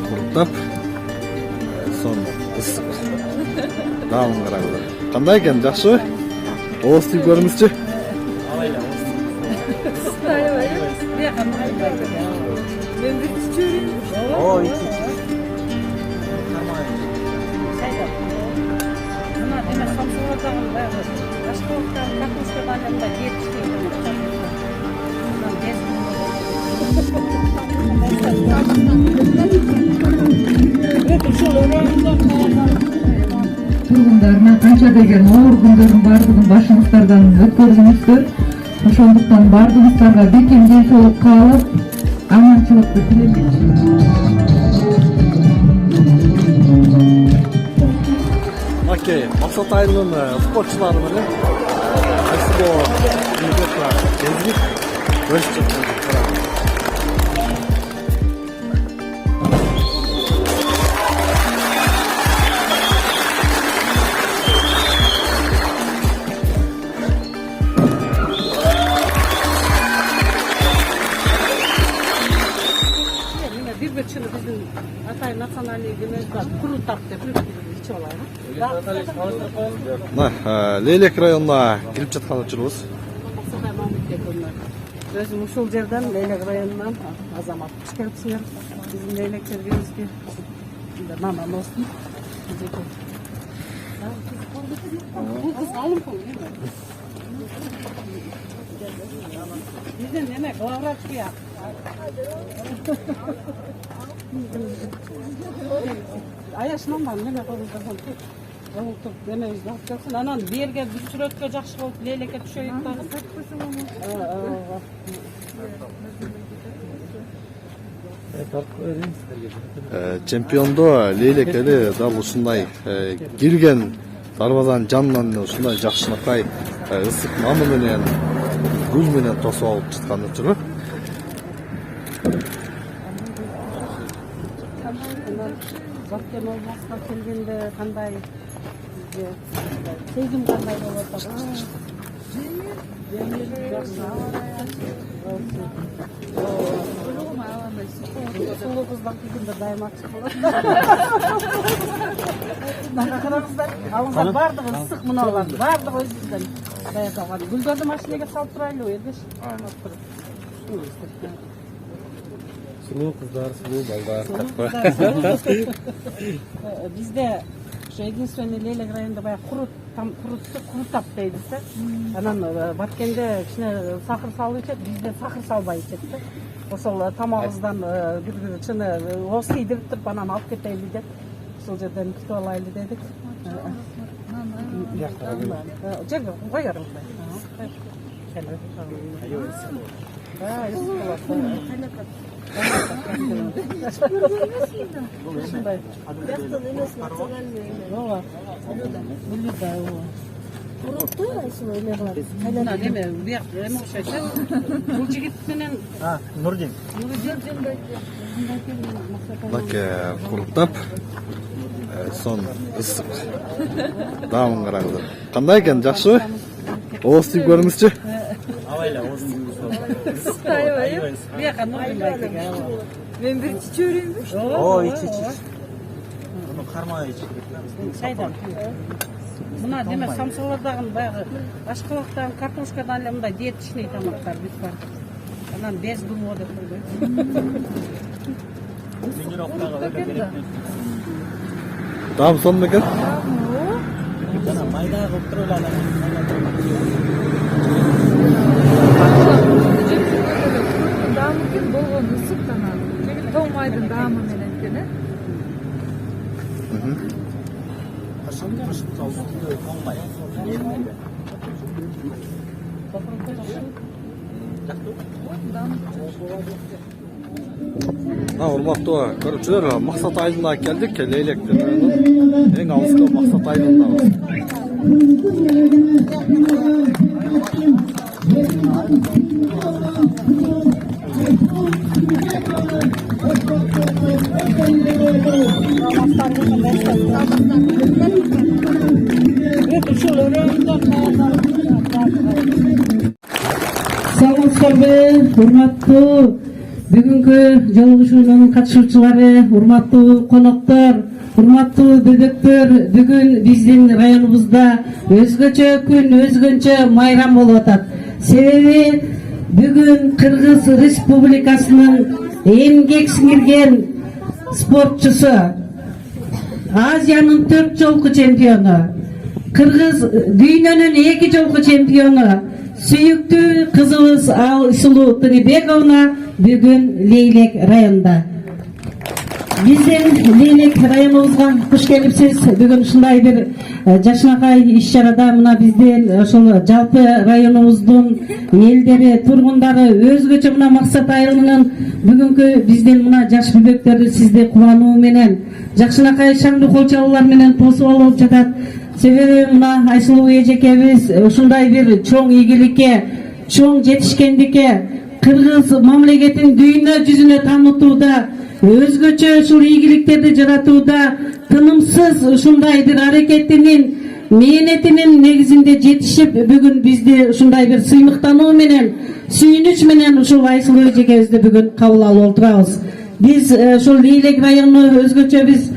Kuruttap. Son ısık. Dağın qarağıda. Qanday ekan, yaxshi? Ovoz tiyib ko'rmizchi? Turgunlarına kança degen ağır gündörün bardığın başınızlardan ötközünüzdür. Ошондуктан бардыгыңыздарга бекем денсаулык каалап, аманчылыкты тилейбиз. Okey, Maqsat ayının sporçuları menен Expo Universitetine gezdik. Görüşüp çıktık. Bizim Atay Nasyonalniy günümüz var. Kuruttap deb içi olar. Leylek rayonuna kirip жатқан учурубуз. Өзүм ушул жерден Leylek районунан азамат кыш келипсиңер. Биздин leylekтерибизге мамам болсун. Бизден неме главврачка. Аяшынан бар, неме қойылған тұр. Жоғылтып, демемізді алып келсін. Анан берге бір сүрөткө жақшы болып, лейлекке түшейік тағы. Чемпиондо лейлектери дал ушундай кирген дарбазанын жанынан ушундай жакшынакай ысык мамы менен гүл менен тосуп алып чыккан учуру. Bakkan olmazsa kelgende qanday сезим qanday bo'ladi? Sulu kızdan kelgende daymakçı bo'ladi. Naqaramızda alınsa bardı ısık mınalar. Bardı o'zimizdan dayatalgan. Guldarni mashinaga solib turaylik, Ergash. Sulu kızlar, sulu ballar. Bizde şu единственный Leylek rayonunda bayağı kurutap deydi. Anan Batkende kişine sakır salып içet, bizde sakır salbay içetti. Osol tamağızdan bir çını olsa yedirip anan alıp keteyli de. Sol yerden kütüp alaylı dedik. Cem koyarım ben. Nurdin. Bak kuruttap. Son ısık. Dağın qarağıda. Qanday ekan, yaxshi? Ovoz tiyib ko'rmizchi? Ben bir çiçeğiymiş. İç. Bunu karmaya iç. Çaydan. Buna demek Samsunlardan bayağı aşkılıktan, kartoşkadan lemda diyetişneyi tamaklar biz var. Anan bez bunu o da koydu. Tamam, son ne kadar? Mayda kopturuyorlar. Daha mümkün bolğon ısıktan aldım. Toğmaydın daha mı menetkeni? Aşağıda ışık kaldı. Olmay. Урмактуу көрүүчүлөр, Мақсат айылына келдик. Leylekтердин эң алыскы Мақсат айылындабыз. Sağ армысыздарбы, урматтуу бүгүнкү жолугушуунун катышуучулары, урматтуу коноктор, урматтуу бөбөктөр, бүгүн биздин районубузда өзгөчө күн, өзгөчө майрам болуп атат. Себеби бүгүн Кыргыз Республикасынын эмгек сиңирген спортчусу, Азиянын 4 жолку чемпиону, Кыргыз дүйнөнүн 2 жолку чемпиону, сүйүктүү кызыбыз Айсулуу Тыныбековна бүгүн Лейлек районунда. Биздин Лейлек районубузга куш келипсиз. Бүгүн ушундай бир жакшынакай иш-чарада мына биздин ошол жалпы районубуздун элдери, тургундары өзгөчө мына Максат айылынын бүгүнкү биздин мына жаш бөбөктөрү сизди кубануу менен жакшынакай шаңды колчалуулар менен тосуп алып жатат. Себеби мына Айсулуу эжекебиз ушундай бир чоң ийгиликке, чоң жетишкендикке, Кыргыз мамлекетин дүйнө жүзүнө таанытууда, өзгөчө ушул ийгиликтерди жаратууда тынымсыз ушундай бир аракетинин, мээнетинин негизинде жетишип, бүгүн бизди ушундай бир сыймыктануу менен, сүйүнүч менен ушул Айсулуу эжекебизди бүгүн кабыл алып отурабыз. Биз ушул Лейлек району өзгөчө биз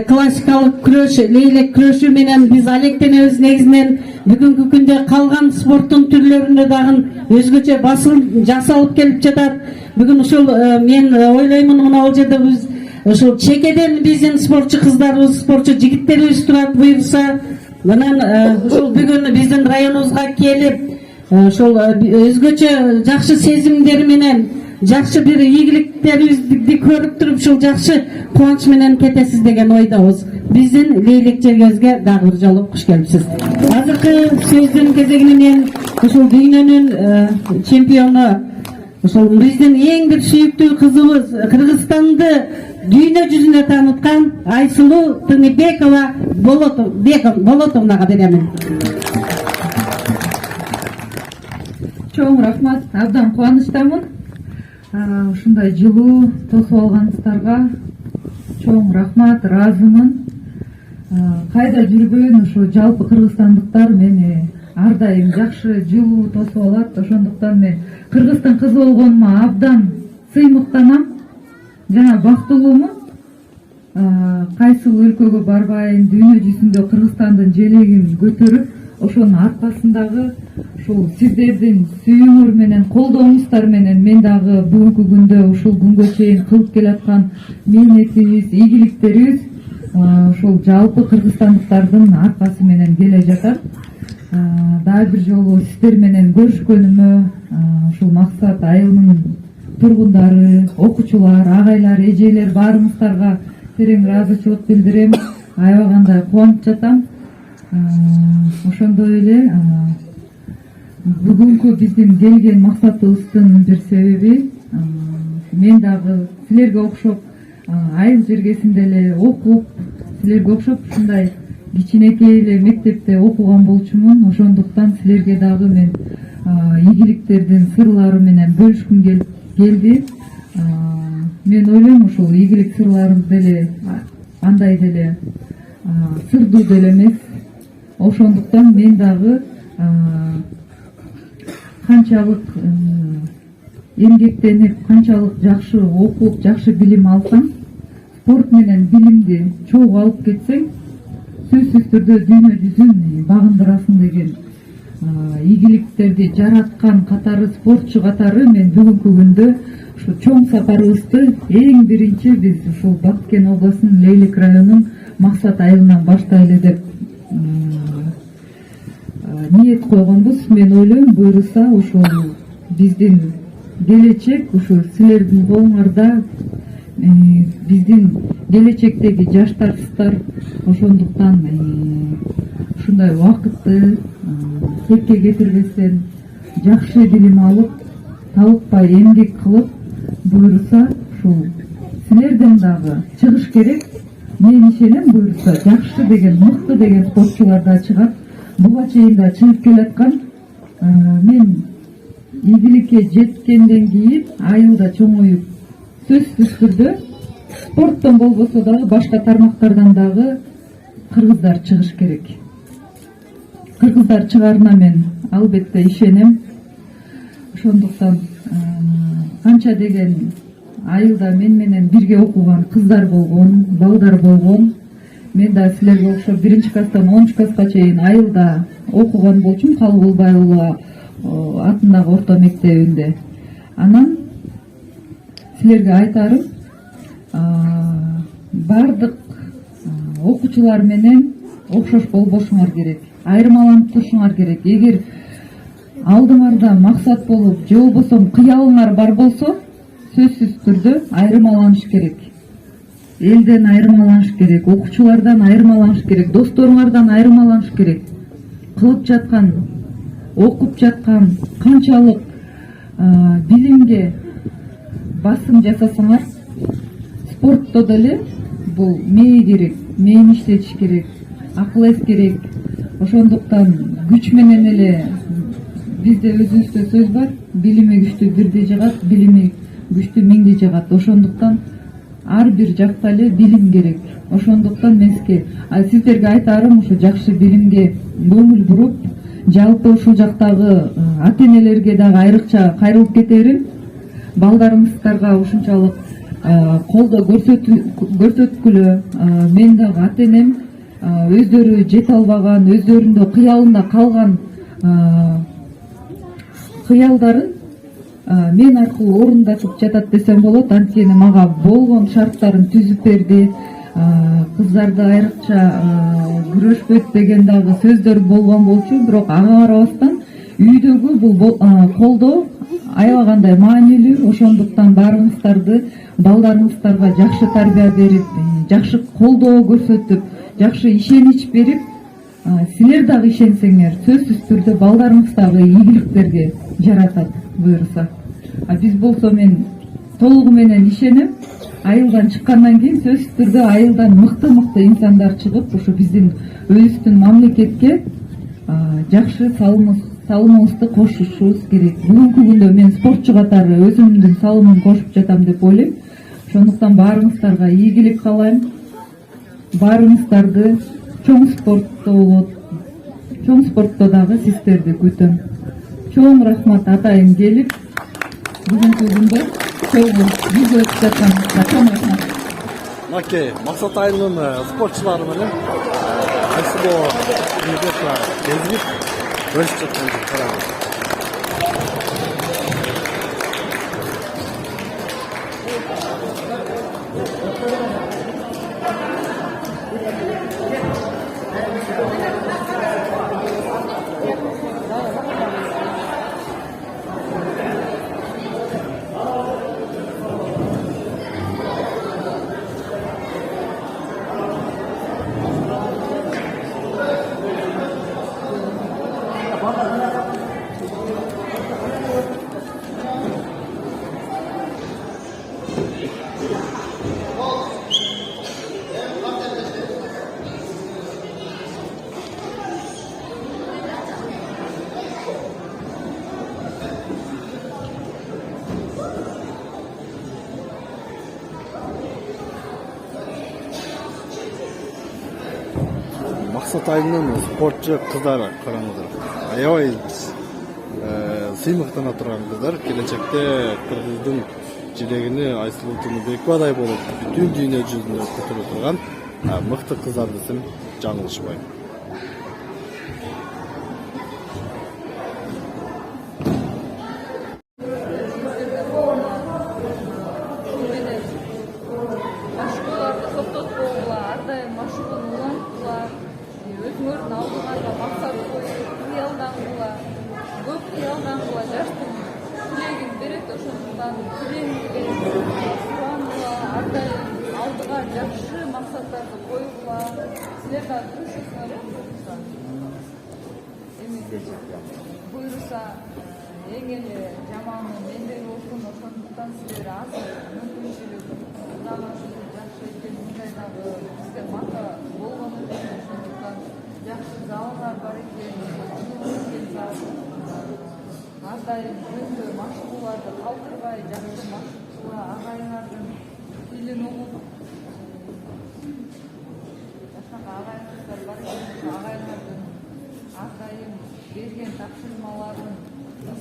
классикалык күрөш, лейлек күрөшү менен биз алектенебиз. Негизинен бүгүнкү күндө калган спорттун түрлөрүнө дагы өзгөчө басым жасалып келип жатат. Бүгүн ушул мен ойлоймун, мына ал жерде биз ушул чекеден биздин спортчу кыздарыбыз, спортчу жигиттерибиз турат буюрса. Анан ушул бүгүн биздин районубузга келип, ушул өзгөчө жакшы сезимдер менен, жакшы бир ийгиликтерибизди көрүп туруп, ушул жакшы кубанч менен кетесиз деген ойдобуз. Биздин Лейлек жергебизге дагы бир жолу куш келипсиз. Азыркы сөздүн кезегине мен ушул дүйнөнүн чемпиону, ушул биздин эң бир сүйүктүү кызыбыз, Кыргызстанды дүйнө жүзүнө тааныткан Айсулуу Тыныбекова Болотовнага беремин. Чоң рахмат, абдан кубанычтамын. Ушундай жылуу тосуп алганыңыздарга чоң рахмат, ыраазымын. Кайда жүргөн ушу жалпы кыргызстандыктар мени ар дайым жакшы, жылуу тосуп алат. Ошондуктан мен Кыргыздын кызы болгонума абдан сыймыктанам, жана бактылуумун. Кайсыл өлкөгө барбайын, дүйнө жүзүндө Кыргызстандын желегин көтөрүп, ошонун аркасындагы ушул сиздердин сүйүүңөр менен, колдооңуздар менен мен дагы бүгүнкү күндө ушул күнгө чейин кылып келаткан мээнетибиз, ийгиликтерибиз ушул жалпы кыргызстандыктардын аркасы менен келе жатат. Дагы бир жолу сиздер менен көрүшкөнүмө ушул Максат айылынын тургундары, окуучулар, агайлар, эжелер баарыңыздарга терең ыраазычылык билдирем. Аябагандай кубанып жатам. Ошондой эле бүгүнкү биздин келген максатыбыздын бир себеби, мен дагы силерге окшоп айыл жергесинде эле окуп, силерге окшоп ушундай кичинекей эле мектепте окуган болчумун. Ошондуктан силерге дагы мен ийгиликтердин сырлары менен бөлүшкүм келди. Мен ойлойм, ушул ийгилик сырларым деле андай деле сырдуу деле эмес. Ошондуктан мен дагы канчалык эмгектенип, канчалык жакшы окуп, жакшы билим алсам, спорт менен билимди чогуу алып кетсең, сөзсүз түрдө дүйнө жүзүн багындырасың деген ийгиликтерди жараткан катары, спортчу катары мен бүгүнкү күндө ушу чоң сапарыбызды эң биринчи биз ушул Баткен областынын Лейлек районунун Максат айылынан баштайлы деп ниет койгонбуз. Мен ойлойм, буюрса ушул биздин келечек ушу силердин колуңарда, биздин келечектеги жаштарсыздар. Ошондуктан ушундай убакытты кепке кетирбестен жакшы билим алып, талыкпай эмгек кылып, буюрса ушул силерден дагы чыгыш керек. Мен ишенем, буюрса жакшы деген, мыкты деген спортчулар да чыгат. Буга чейин да чыгып келаткан. Мен ийгиликке жеткенден кийин айылда чоңоюп, сөзсүз түрдө спорттон болбосо дагы башка тармактардан дагы кыргыздар чыгыш керек. Кыргыздар чыгарына мен албетте ишенем. ошондуктан канча деген айылда мен менен бирге окуган кыздар болгон, балдар болгон. Мен да силерге окшоп 1-класстан 10-класска чейин айылда окуган болчумун, Калыбулбай уулу атындагы орто мектебинде. Анан силерге айтарым, бардык окуучулар менен окшош болбошуңар керек, айырмаланып турушуңар керек. Эгер алдыңарда максат болуп, же болбосо кыялыңар бар болсо, сөзсүз түрдө айырмаланыш керек. Элден айырмаланыш керек, окуучулардан айырмаланыш керек, досторуңардан айырмаланыш керек. Кылып жаткан, окуп жаткан канчалык билимге басым жасасаңар, спортто деле бул мээ керек, мээни иштетиш керек, акыл эс керек. Ошондуктан күч менен эле бизде өзүбүздө сөз бар, билими күчтүү бирди жыгат, билими күчтүү миңди жыгат. Ошондуктан ар бир жакта эле билим керек. Ошондуктан мен сиздерге айтарым, ушу жакшы билимге көңүл буруп, жалпы ушул жактагы ата-энелерге дагы айрыкча кайрылып кетерим. Балдарыңыздарга ушунчалык колдоо көрсөткүлө. Мен дагы ата-энем өздөрү жете албаган, өздөрүндө кыялында калган кыялдарын мен аркылуу орундатып жатат десем болот. Анткени мага болгон шарттарын түзүп берди. Кыздарды айрыкча күрөшпөйт деген дагы сөздөр болгон болчу, бирок ага карабастан үйдөгү бул колдоо аябагандай маанилүү. Ошондуктан баарыңыздарды, балдарыңыздарга жакшы тарбия берип, жакшы колдоо көрсөтүп, жакшы ишенич берип, силер дагы ишенсеңер, сөзсүз түрдө балдарыңыз дагы ийгиликтерге жаратат буюрса. Биз болсо мен толугу менен ишенем. Айылдан чыккандан кийин сөзсүз түрдө айылдан мыкты инсандар чыгып, ушу биздин өзүбүздүн мамлекетке жакшы салымыбызды кошушубуз керек. Бүгүнкү күндө мен спортчу катары өзүмдүн салымымды кошуп жатам деп ойлойм. Ошондуктан баарыңыздарга ийгилик каалайм. Баарыңыздарды чоң спортто дагы сиздерди күтөм. Чоң рахмат атайын келип, бүгүнкү күндө биз өтүп жатканыбызга чоң рахмат. Макей, Максат айылынын спортчулары менен кайсылуу университетке келип өсүп жатканын караңыз. Максат айылынын спортчу кыздары караңыздар. Аябай сыймыктана турган кыздар. Келечекте кыргыздын жибегини Айсулуу Тыныбекова болуп, бүтүн дүйнө жүзүндө көтөрө турган мыкты кыздар десем жаңылышпайм. Өзүңөрдүн алдыңарга максат коюп, кыялдангыла, көп кыялдангыла, жаштын тилегин берет. Ошондуктан тилегиңизге сурангыла, ар дайым алдыга жакшы максаттарды коюгула. Силер дагы күрөшөсүңөр, буюрса эң эле жаманы менде болсун. Ошондуктан силер азыр мүмкүнчүлүк жакшы экен, мындай дагы бизде мата болгон экен. Ошондуктан жакшы залдар бар экен, ар дайым өздө машыгууларды калтырбай, жакшы машыгуула агайыңардын тилин угуп, жакшынака агайыңыздар бар экен, агайыңардын ар дайым берген тапшырмаларын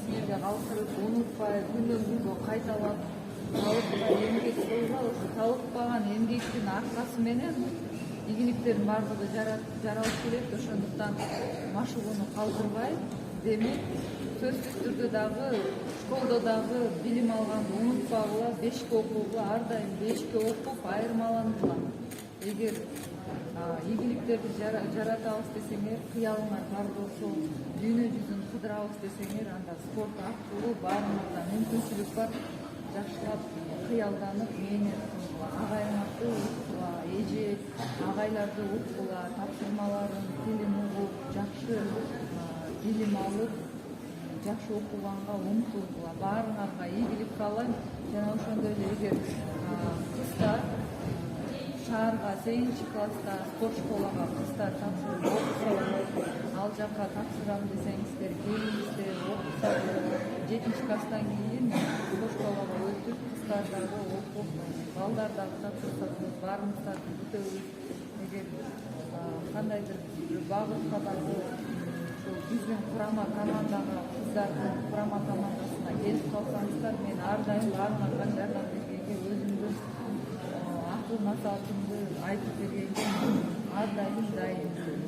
силерге калтырып унутпай күнөн күнгө кайталап талыкпай эмгек кылгыла ошо талыкпаган эмгектин аркасы менен ийгиликтердин баардыгы жаралып келет. Ошондуктан машыгууну калтырбай, демек сөзсүз түрдө дагы школдо дагы билим алганды унутпагыла, бешке окугула, ар дайым бешке окуп айырмалангыла. Эгер ийгиликтерди жаратабыз десеңер, кыялыңар бар болсо, дүйнө жүзүн кыдырабыз десеңер, анда спорт аркылуу баарыңарда мүмкүнчүлүк бар. Жакшылап кыялданып мээнет кылгыла, агайыңарды укугула, эже агайларды укугула, тапшырмаларын тилин угуп, жакшы билим алып, жакшы окуганга умтулгула. Баарыңарга ийгилик каалайм. Жана ошондой эле эгер кыздар шаарга 8 класста спорт школага кыздар тапшырып окусалар, ал жака тапшырам десеңиздер, келиңиздер, окусаңыздар. 7 класстан кийин спорт школага өтүп, кыздар дагы окуп, балдар дагы тапшырсаңыз, баарыңыздарды күтөбүз. Эгер кандайдыр бир багытка дагы биздин курама командага, кыздардын курама командасына келип калсаңыздар, мен ар дайым баарыңарга жардам бергенге, өзүмдүн акыл масалатымды айтып бергенге ар дайым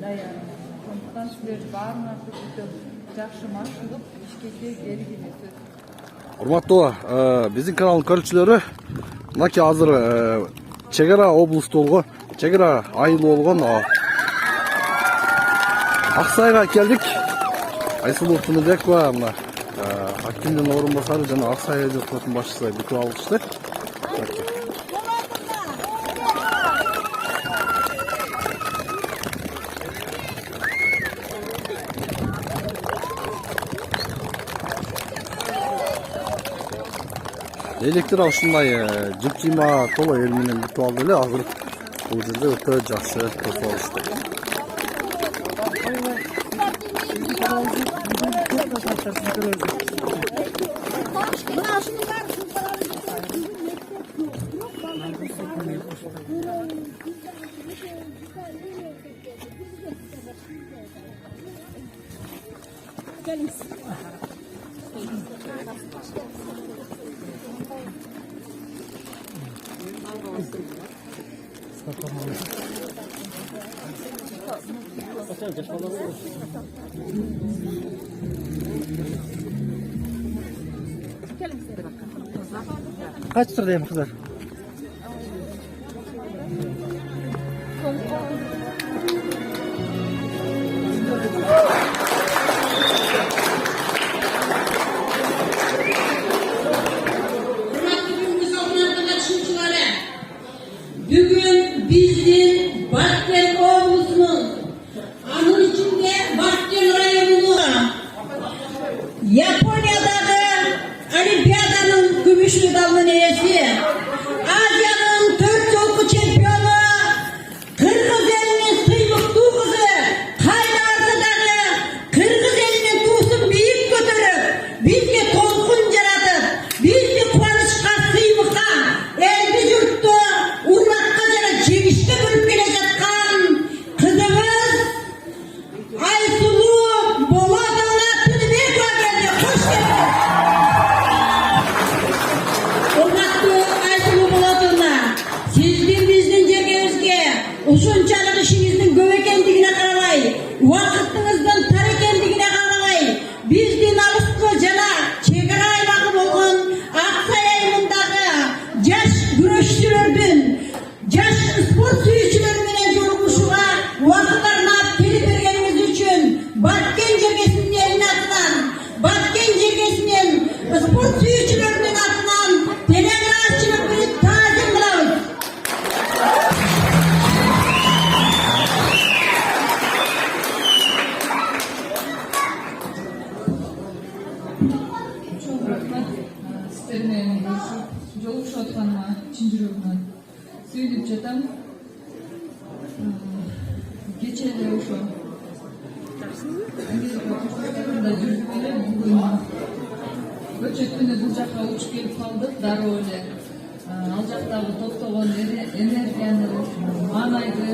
даярмын. Ошондуктан силерди баарыңарды күтөм. Жакшы машыгып, ишкече бергиле сөз. Урматтуу биздин каналдын көрүүчүлөрү, мынакей азыр Чек Ара облустугу, Чек Ара айылы болгон Аксайга келдик. Айсулуу Тыныбекова мына активдин орун басары жана Аксай өкмөтүнүн башчысы бүтүп алышты. Электр ушундай жыпчыйма толо эл менен бүтүп алды эле. Азыр бул жерде өтө жакшы тосуп алышты. Kaç sıradayım kızlar? Bugün bizim Bakken Oğlu'nun anın içinde Bakken rayonunu Japonya'daki Olimpiyata'nın gümüş medalının eğesi, Asya'nın 4 yolku şampiyonu, Kırgız elinin sıymıklı kızı, Kaynarsı'daki Kırgız elinin tuğsun büyük götürüp, bizge tolkun yaratıp, bizge kuvanışka sıymıktan, elbi yurttu, urmakka jana jegişte bölüp gele жатқан kızımız Aysulуу Болотовна Тыныбекова geldi. Hoş geldin. Урматтуу Aysulуу Болотовна, sizdin bizdin жерге ушунчалык ишиңиздин көп экендигине карабай, убакытыңыздын тар экендигине карабай, биздин алыскы жана чек ара аймагы болгон Аксай айылындагы жаш күрөшчүлөрдүн, жаш спорт сүйүүчүлөр менен жолугушууга убакыт арнап келип бергениңиз үчүн Баткен жергесинин элинин атынан, Баткен жергесинин спорт сүйүүчүлөрүнүн атынан телеарачылык менен таазим кылабыз. Çok rahmat. Sizlerle жолугушуп атканыма чын жүрөгүмөн сүйүнүп жатам. Кечээ эле ошо Америка курстарында жүрдүк эле, бүгүн көчөттүнө бул жакка учуп келип калдык. Дароо эле ал жактагы топтогон энергияны, маанайды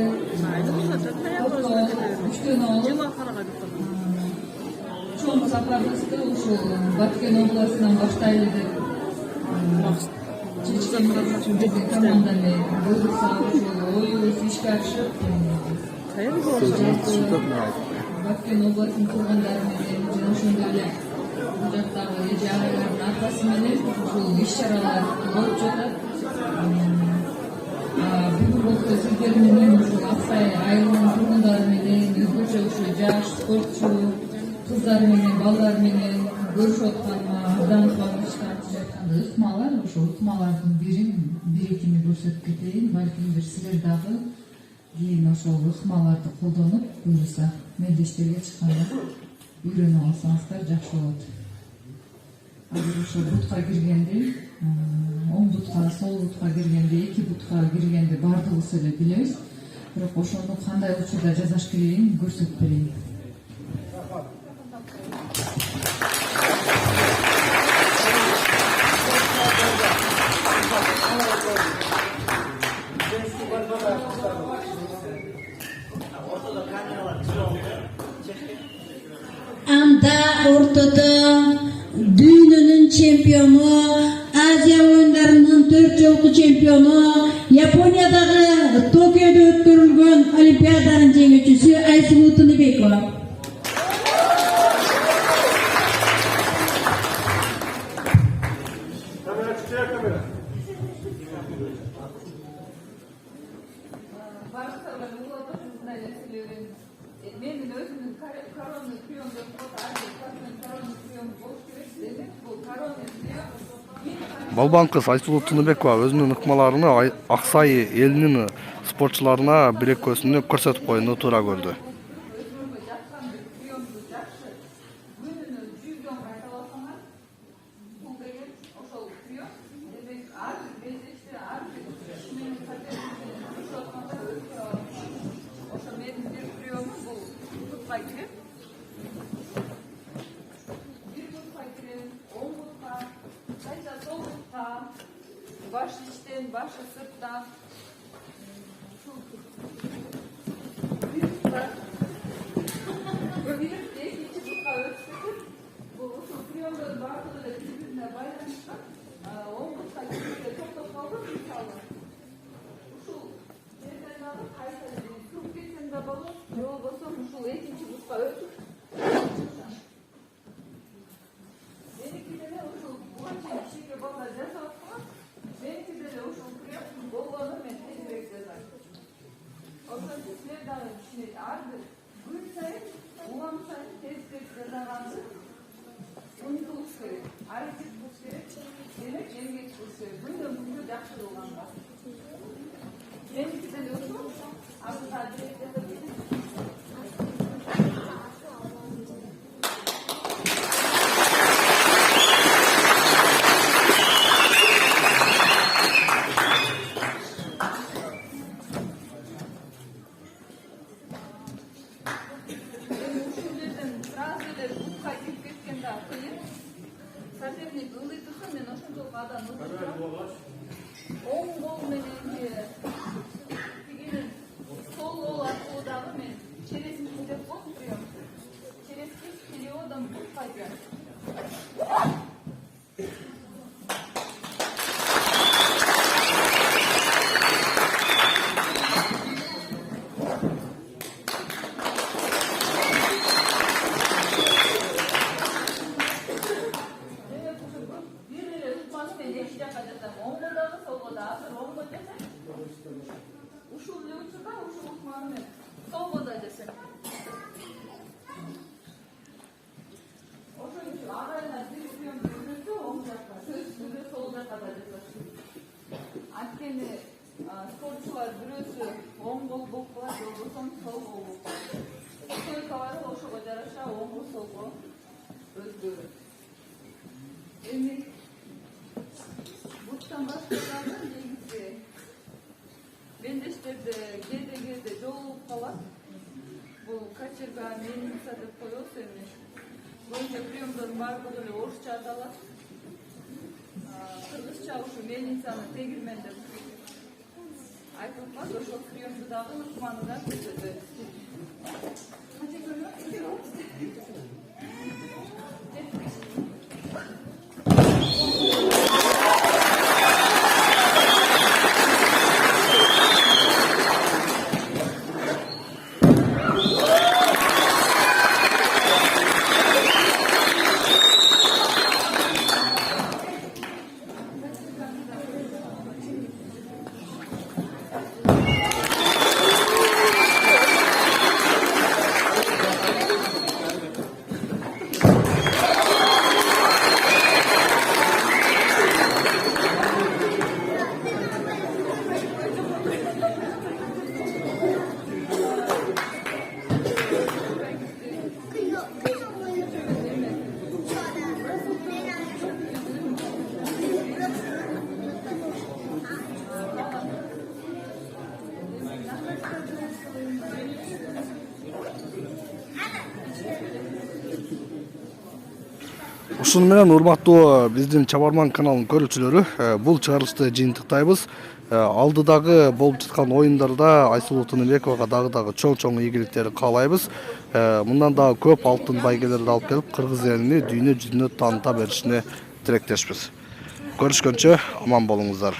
топтоо, күчтөнүп алып чоң сапарыбызды ушул Баткен областынан баштайлы деп чечкен команда менен буюрса ушул оюбуз ишке ашып Баткен областынын тургундары менен жана ошондой эле бул жактагы эже агайлардын аркасы менен ушул иш-чаралар болуп жатат. Бүгүн болсо сиздер менен ушул Аксай айылынын тургундары менен өзгөчө ушул жаш спортчу кыздар менен балдар менен көрүшүп атканыма абдан кубанычтуу. Ыкмалар ошол ыкмалардын бир-экини көрсөтүп кетейин. Балким бир силер дагы кийин ошол ыкмаларды колдонуп буюрса мелдештерге чыкканда үйрөнүп алсаңыздар жакшы болот. Азыр ошол бутка киргенде, оң бутка, сол бутка киргенде, эки бутка киргенде бардыгыбыз эле билебиз. Бирок ошону кандай учурда жасаш керегин көрсөтүп берейин. Анда ортада дүйнөнүн чемпиону, Азия оюндарынын 4 жолку чемпиону, Япониядагы Токиодо өткөрүлгөн Олимпиаданын жеңүүчүсү Айсулуу Тыныбекова. Менин өзүмдүн коронный прием деп коет, коронный прием болуш керек дедик. Бул коронный прием Балбан кыз Айсулуу Тыныбекова өзүнүн ыкмаларын Аксай элинин спортчуларына билекөсүнө көрсөтүп койууну туура көрдү. Baş içten, başı sırttan. Böyle değil, içi tutma ölçüsü. Bu priyonların bazıları birbirine bayramışlar. O mutla gibi çok kaldı mı inşallah? Şu yerden alıp kaysaydı, çok geçen de balık, yol basın, şu ikinci mutla ölçü. Benimki de ne olsun, bu açı şekilde bakacağız ama benimki de ne olsun, bollanı ben tezbek yazar. O zaman sizler daha düşünün, artık gün sayı, ulan sayı tezbek yazarlandı. Onu da uçuyor, hareket uçuyor, demek yengeç uçuyor. Bunda bunda yakşı olan var. Benimki de ne olsun, artık direkt yazabilir. Оң қол менен тигинин сол қол аркылуу дагы мен чересин деп коем прием. Черески периодом бутпайт. Ушул лючуга, ушул укманы солбода десем. Ошон үчүн агайына бир прием жүргөзсө оң жакка, сөзсүзгө сол жакка да жасаш. Анткени спортчулар бирөөсү оң кол болуп калат, же болбосо сол кол болуп калат. Стойкалары ошого жараша оңго солго өзгөрөт. Эми буттан башкаларды негизи бендештерде кээде жолугуп калат. Бул качерга мельница деп коебуз эми. Боюнча приемдордун баардыгы эле орусча аталат. Кыргызча ушу мельницаны тегирмен деп айтылып калат. Ошол приемду дагы ыкманы да көрсөтөт. ушуну менен урматтуу биздин Чабарман каналынын көрүүчүлөрү, бул чыгарылышты жыйынтыктайбыз. Алдыдагы болуп жаткан оюндарда Айсулуу Тыныбековага дагы чоң ийгиликтерди каалайбыз. Мындан дагы көп алтын байгелерди алып келип, кыргыз элини дүйнө жүзүнө тааныта беришине тилектешпиз. Көрүшкөнчө аман болуңуздар.